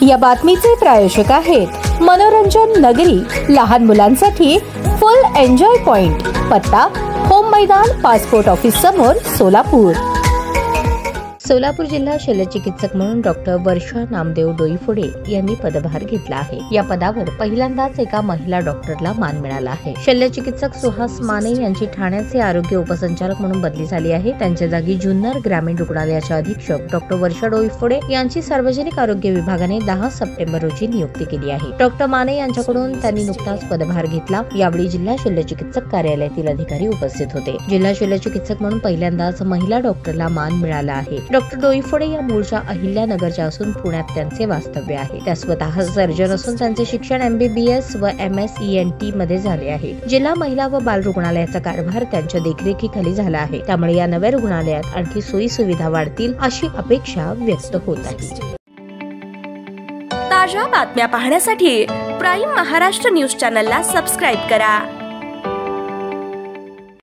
या बातमीचे प्रायोजक आहेत मनोरंजन नगरी, लहान मुलांसाठी फुल एन्जॉय पॉइंट, पत्ता होम मैदान, पासपोर्ट ऑफिस समोर, सोलापूर. सोलापूर जिल्हा शल्यचिकित्सक म्हणून डॉक्टर वर्षा नामदेव डोईफोडे यांनी पदभार घेतला आहे. या पदावर पहिल्यांदाच एका महिला डॉक्टरला मान मिळाला आहे. शल्यचिकित्सक सुहास माने यांची ठाण्याचे आरोग्य उपसंचालक म्हणून बदली झाली आहे. त्यांच्या जागी जुन्नर ग्रामीण रुग्णालयाच्या अधीक्षक डॉक्टर वर्षा डोईफोडे यांची सार्वजनिक आरोग्य विभागाने 10 सप्टेंबर रोजी नियुक्ती केली आहे. डॉक्टर माने यांच्याकडून त्यांनी नुकताच पदभार घेतला. यावेळी जिल्हा शल्यचिकित्सक कार्यालयातील अधिकारी उपस्थित होते. जिल्हा शल्यचिकित्सक म्हणून पहिल्यांदाच महिला डॉक्टरला मान मिळाला आहे. डॉक्टर डोईफोडे या मूळच्या अहिल्यानगरच्या असून पुण्यात त्यांचे वास्तव्य आहे. त्या स्वतः सर्जन असून त्यांचे शिक्षण MBBS व MS ENT मध्ये झाले आहे. जिल्हा महिला व बाल रुग्णालयाचा कारभार त्यांच्या देखरेखीखाली झाला आहे. त्यामुळे या नव्या रुग्णालयात आणखी सोयी सुविधा वाढतील अशी अपेक्षा व्यक्त होत आहे. ताज्या बातम्या पाहण्यासाठी प्राईम महाराष्ट्र न्यूज चॅनलला सबस्क्राईब करा.